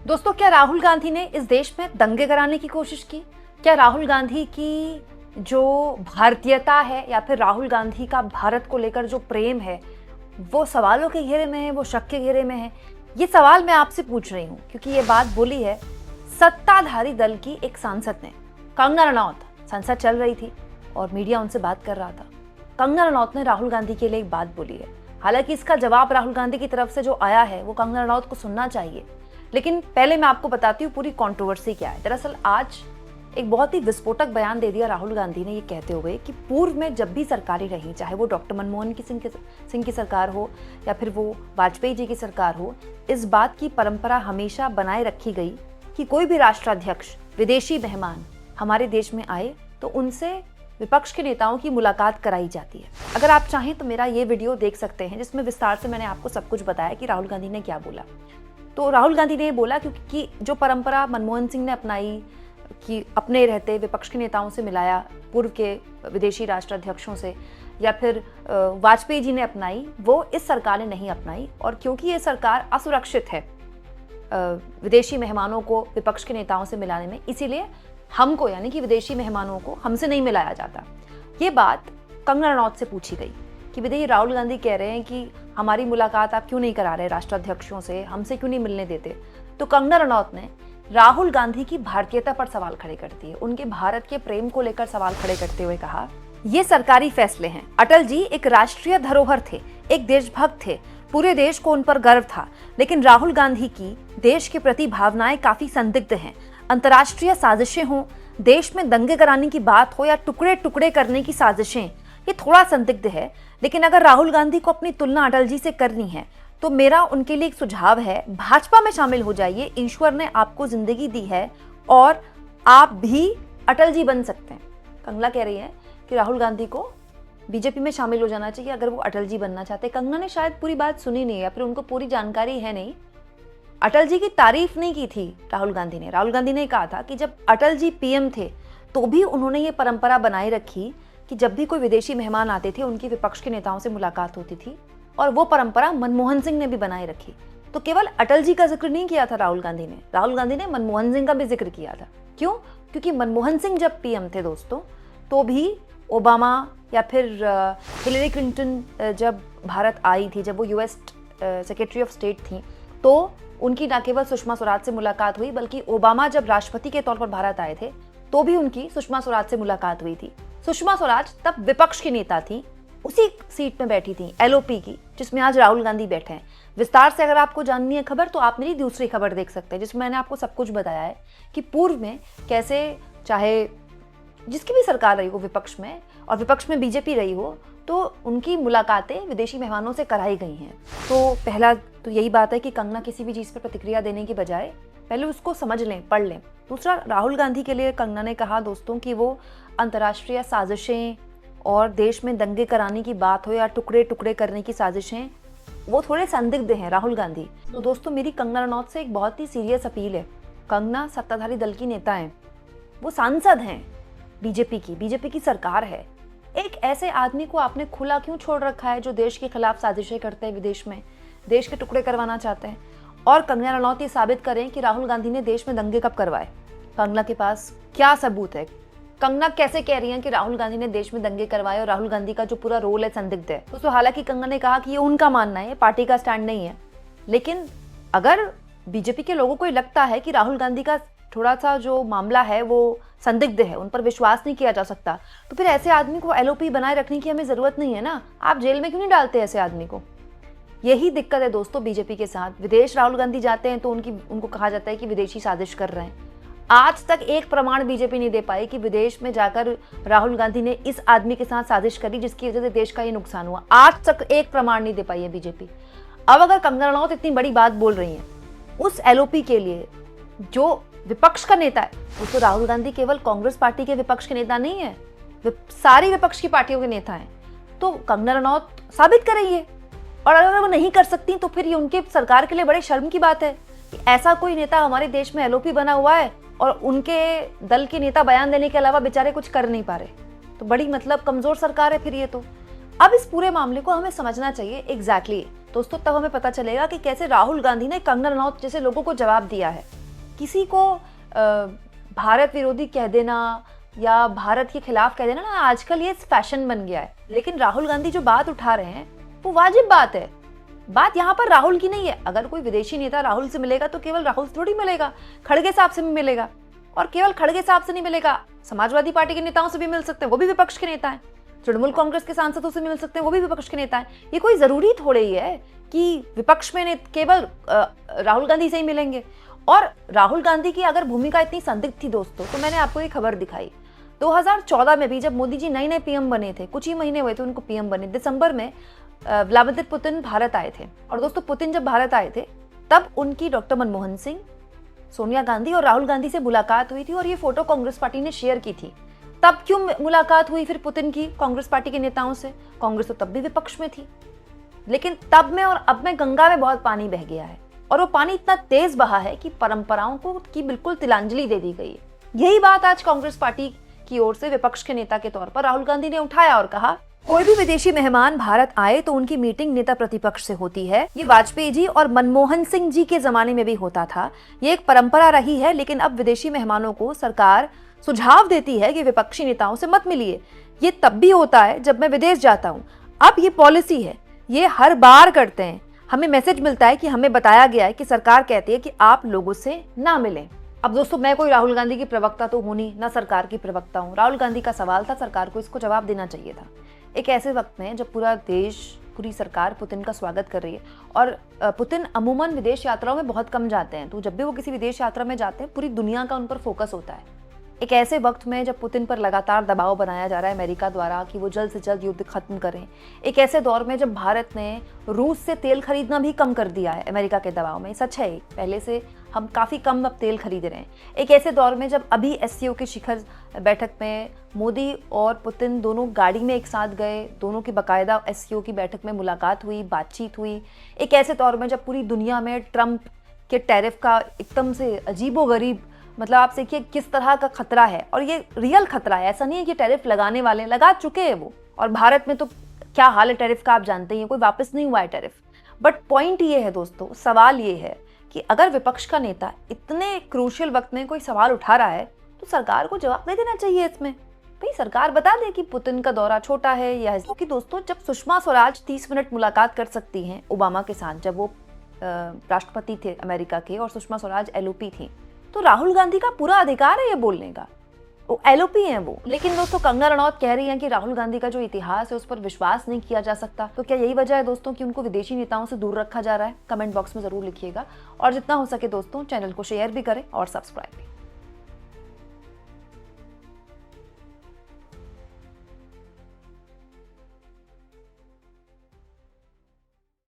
दोस्तों, क्या राहुल गांधी ने इस देश में दंगे कराने की कोशिश की? क्या राहुल गांधी की जो भारतीयता है या फिर राहुल गांधी का भारत को लेकर जो प्रेम है वो सवालों के घेरे में है, वो शक के घेरे में है? ये सवाल मैं आपसे पूछ रही हूँ क्योंकि ये बात बोली है सत्ताधारी दल की एक सांसद ने। कंगना रनौत, संसद चल रही थी और मीडिया उनसे बात कर रहा था। कंगना रनौत ने राहुल गांधी के लिए एक बात बोली है। हालांकि इसका जवाब राहुल गांधी की तरफ से जो आया है वो कंगना रनौत को सुनना चाहिए, लेकिन पहले मैं आपको बताती हूँ पूरी कंट्रोवर्सी क्या है। दरअसल आज एक बहुत ही विस्फोटक बयान दे दिया राहुल गांधी ने, ये कहते हुए कि पूर्व में जब भी सरकारें रही, चाहे वो डॉक्टर मनमोहन सिंह की सरकार हो या फिर वो वाजपेयी जी की सरकार हो, इस बात की परंपरा हमेशा बनाए रखी गई कि कोई भी राष्ट्राध्यक्ष, विदेशी मेहमान हमारे देश में आए तो उनसे विपक्ष के नेताओं की मुलाकात कराई जाती है। अगर आप चाहें तो मेरा ये वीडियो देख सकते हैं जिसमें विस्तार से मैंने आपको सब कुछ बताया कि राहुल गांधी ने क्या बोला। तो राहुल गांधी ने ये बोला क्योंकि जो परंपरा मनमोहन सिंह ने अपनाई कि अपने रहते विपक्ष के नेताओं से मिलाया, पूर्व के विदेशी राष्ट्राध्यक्षों से, या फिर वाजपेयी जी ने अपनाई, वो इस सरकार ने नहीं अपनाई। और क्योंकि ये सरकार असुरक्षित है विदेशी मेहमानों को विपक्ष के नेताओं से मिलाने में, इसीलिए हमको यानी कि विदेशी मेहमानों को हमसे नहीं मिलाया जाता। ये बात कंगना रनौत से पूछी गई कि विदेशी राहुल गांधी कह रहे हैं कि हमारी मुलाकात आप क्यों नहीं करा रहे राष्ट्राध्यक्षों से, हमसे क्यों नहीं मिलने देते। तो कंगना रनौत ने राहुल गांधी की भारतीयता पर सवाल खड़े कर दिए, उनके भारत के प्रेम को लेकर सवाल खड़े करते हुए कहा, ये सरकारी फैसले हैं। अटल जी एक राष्ट्रीय धरोहर थे, एक देशभक्त थे, पूरे देश को उन पर गर्व था। लेकिन राहुल गांधी की देश के प्रति भावनाएं काफी संदिग्ध हैं। अंतर्राष्ट्रीय साजिशें हों, देश में दंगे कराने की बात हो या टुकड़े टुकड़े करने की साजिशें, ये थोड़ा संदिग्ध है। लेकिन अगर राहुल गांधी को अपनी तुलना अटल जी से करनी है तो मेरा उनके लिए एक सुझाव है, भाजपा में शामिल हो जाइए। ईश्वर ने आपको जिंदगी दी है और आप भी अटल जी बन सकते हैं। कंगना कह रही है कि राहुल गांधी को बीजेपी में शामिल हो जाना चाहिए अगर वो अटल जी बनना चाहते। कंगना ने शायद पूरी बात सुनी नहीं या फिर उनको पूरी जानकारी है नहीं। अटल जी की तारीफ नहीं की थी राहुल गांधी ने। राहुल गांधी ने कहा था कि जब अटल जी पीएम थे तो भी उन्होंने ये परंपरा बनाए रखी कि जब भी कोई विदेशी मेहमान आते थे उनकी विपक्ष के नेताओं से मुलाकात होती थी, और वो परंपरा मनमोहन सिंह ने भी बनाए रखी। तो केवल अटल जी का जिक्र नहीं किया था राहुल गांधी ने मनमोहन सिंह का भी जिक्र किया था। क्यों? क्योंकि मनमोहन सिंह जब पीएम थे दोस्तों, तो भी ओबामा या फिर हिलरी क्लिंटन जब भारत आई थी, जब वो यूएस सेक्रेटरी ऑफ स्टेट थी, तो उनकी न केवल सुषमा स्वराज से मुलाकात हुई, बल्कि ओबामा जब राष्ट्रपति के तौर पर भारत आए थे तो भी उनकी सुषमा स्वराज से मुलाकात हुई थी। सुषमा स्वराज तब विपक्ष की नेता थी, उसी सीट में बैठी थी एलओपी की, जिसमें आज राहुल गांधी बैठे हैं। विस्तार से अगर आपको जाननी है खबर तो आप मेरी दूसरी खबर देख सकते हैं जिसमें मैंने आपको सब कुछ बताया है कि पूर्व में कैसे, चाहे जिसकी भी सरकार रही हो विपक्ष में, और विपक्ष में बीजेपी रही हो, तो उनकी मुलाकातें विदेशी मेहमानों से कराई गई हैं। तो पहला तो यही बात है कि कंगना किसी भी चीज़ पर प्रतिक्रिया देने की बजाय पहले उसको समझ लें, पढ़ लें। दूसरा, राहुल गांधी के लिए कंगना ने कहा दोस्तों कि वो अंतर्राष्ट्रीय साजिशें और देश में दंगे कराने की बात हो या टुकड़े टुकड़े करने की साजिशें, वो थोड़े संदिग्ध हैं राहुल गांधी। तो दोस्तों, मेरी कंगना रनौत से एक बहुत ही सीरियस अपील है। कंगना सत्ताधारी दल की नेता हैं, वो सांसद हैं बीजेपी की सरकार है। एक ऐसे आदमी को आपने खुला क्यों छोड़ रखा है जो देश के खिलाफ साजिशें करते हैं, विदेश में देश के टुकड़े करवाना चाहते हैं? और कंगना रनौत ये साबित करें कि राहुल गांधी ने देश में दंगे कब करवाए। कंगना के पास क्या सबूत है? कंगना कैसे कह रही हैं कि राहुल गांधी ने देश में दंगे करवाए और राहुल गांधी का जो पूरा रोल है संदिग्ध है? दोस्तों, हालांकि कंगना ने कहा कि ये उनका मानना है, पार्टी का स्टैंड नहीं है, लेकिन अगर बीजेपी के लोगों को लगता है कि राहुल गांधी का थोड़ा सा जो मामला है वो संदिग्ध है, उन पर विश्वास नहीं किया जा सकता, तो फिर ऐसे आदमी को एलओपी बनाए रखने की हमें जरूरत नहीं है ना। आप जेल में क्यों नहीं डालते ऐसे आदमी को? यही दिक्कत है दोस्तों बीजेपी के साथ। विदेश राहुल गांधी जाते हैं तो उनको कहा जाता है कि विदेशी साजिश कर रहे हैं। आज तक एक प्रमाण बीजेपी नहीं दे पाई कि विदेश में जाकर राहुल गांधी ने इस आदमी के साथ साजिश करी जिसकी वजह से देश का ये नुकसान हुआ। आज तक एक प्रमाण नहीं दे पाई है बीजेपी। अब अगर कंगना रनौत इतनी बड़ी बात बोल रही हैं उस एलओपी के लिए जो विपक्ष का नेता है, वो तो राहुल गांधी केवल कांग्रेस पार्टी के विपक्ष के नेता नहीं है, सारी विपक्ष की पार्टियों के नेता हैं। तो कंगना रनौत साबित कर रही है, और अगर वो नहीं कर सकती तो फिर ये उनके सरकार के लिए बड़े शर्म की बात है कि ऐसा कोई नेता हमारे देश में एलओपी बना हुआ है और उनके दल के नेता बयान देने के अलावा बेचारे कुछ कर नहीं पा रहे। तो बड़ी मतलब कमजोर सरकार है फिर ये तो। अब इस पूरे मामले को हमें समझना चाहिए एग्जैक्टली दोस्तों तब हमें पता चलेगा कि कैसे राहुल गांधी ने कंगना रनौत जैसे लोगों को जवाब दिया है। किसी को भारत विरोधी कह देना या भारत के खिलाफ कह देना ना, आजकल ये फैशन बन गया है। लेकिन राहुल गांधी जो बात उठा रहे हैं वो वाजिब बात है। बात यहाँ पर राहुल की नहीं है। अगर कोई विदेशी नेता राहुल से मिलेगा तो केवल राहुल से थोड़ी मिलेगा, खड़गे साहब से भी मिलेगा। और केवल खड़गे साहब से नहीं मिलेगा, समाजवादी पार्टी के नेताओं से भी मिल सकते हैं, वो भी विपक्ष के नेता हैं। तृणमूल कांग्रेस के सांसदों से मिल सकते हैं, वो भी विपक्ष के नेता हैं। ये कोई जरूरी थोड़े ही है कि विपक्ष में केवल राहुल गांधी से ही मिलेंगे। और राहुल गांधी की अगर भूमिका इतनी संदिग्ध थी दोस्तों, तो मैंने आपको ये खबर दिखाई 2014 में भी, जब मोदी जी नए नए पीएम बने थे, कुछ ही महीने हुए थे उनको पीएम बने, दिसंबर में व्लादिमीर पुतिन भारत आए थे। और दोस्तों पुतिन जब भारत आए थे तब उनकी डॉक्टर मनमोहन सिंह, सोनिया गांधी और राहुल गांधी से मुलाकात हुई थी। और ये फोटो कांग्रेस पार्टी ने शेयर की थी। तब क्यों मुलाकात हुई फिर पुतिन की कांग्रेस पार्टी के नेताओं से? कांग्रेस तो तब भी विपक्ष में थी। लेकिन तब में और अब में गंगा में बहुत पानी बह गया है, और वो पानी इतना तेज बहा है कि परंपराओं को की बिल्कुल तिलांजलि दे दी गई है। यही बात आज कांग्रेस पार्टी की ओर से विपक्ष के नेता के तौर पर राहुल गांधी ने उठाया और कहा, कोई भी विदेशी मेहमान भारत आए तो उनकी मीटिंग नेता प्रतिपक्ष से होती है। ये वाजपेयी जी और मनमोहन सिंह जी के जमाने में भी होता था, ये एक परंपरा रही है। लेकिन अब विदेशी मेहमानों को सरकार सुझाव देती है कि विपक्षी नेताओं से मत मिलिए। ये तब भी होता है जब मैं विदेश जाता हूँ। अब ये पॉलिसी है, ये हर बार करते हैं। हमें मैसेज मिलता है कि हमें बताया गया है कि सरकार कहती है कि आप लोगों से ना मिलें। अब दोस्तों मैं कोई राहुल गांधी की प्रवक्ता तो हूं नहीं, ना सरकार की प्रवक्ता हूं। राहुल गांधी का सवाल था, सरकार को इसको जवाब देना चाहिए था। एक ऐसे वक्त में जब पूरा देश, पूरी सरकार पुतिन का स्वागत कर रही है, और पुतिन अमूमन विदेश यात्राओं में बहुत कम जाते हैं, तो जब भी वो किसी विदेश यात्रा में जाते हैं पूरी दुनिया का उन पर फोकस होता है। एक ऐसे वक्त में जब पुतिन पर लगातार दबाव बनाया जा रहा है अमेरिका द्वारा कि वो जल्द से जल्द युद्ध खत्म करें, एक ऐसे दौर में जब भारत ने रूस से तेल खरीदना भी कम कर दिया है अमेरिका के दबाव में, सच है, पहले से हम काफ़ी कम अब तेल खरीद रहे हैं। एक ऐसे दौर में जब अभी एससीओ की शिखर बैठक में मोदी और पुतिन दोनों गाड़ी में एक साथ गए, दोनों की बाकायदा एससीओ की बैठक में मुलाकात हुई, बातचीत हुई। एक ऐसे दौर में जब पूरी दुनिया में ट्रंप के टैरिफ का एकदम से अजीबोगरीब, मतलब आप देखिए किस तरह का खतरा है, और ये रियल खतरा है, ऐसा नहीं है कि टैरिफ लगाने वाले लगा चुके हैं वो। और भारत में तो क्या हाल है टैरिफ का आप जानते ही हैं, कोई वापस नहीं हुआ है टैरिफ। बट पॉइंट ये है दोस्तों, सवाल ये है कि अगर विपक्ष का नेता इतने क्रूशियल वक्त में कोई सवाल उठा रहा है तो सरकार को जवाब दे देना चाहिए इसमें। भाई सरकार बता दे कि पुतिन का दौरा छोटा है या, क्योंकि दोस्तों जब सुषमा स्वराज 30 मिनट मुलाकात कर सकती हैं ओबामा के साथ, जब वो राष्ट्रपति थे अमेरिका के और सुषमा स्वराज एलओपी थी, तो राहुल गांधी का पूरा अधिकार है ये बोलने का, वो एलओपी हैं वो। लेकिन दोस्तों कंगना रनौत कह रही हैं कि राहुल गांधी का जो इतिहास है उस पर विश्वास नहीं किया जा सकता। तो क्या यही वजह है दोस्तों कि उनको विदेशी नेताओं से दूर रखा जा रहा है? कमेंट बॉक्स में जरूर लिखिएगा, और जितना हो सके दोस्तों चैनल को शेयर भी करें और सब्सक्राइब भी।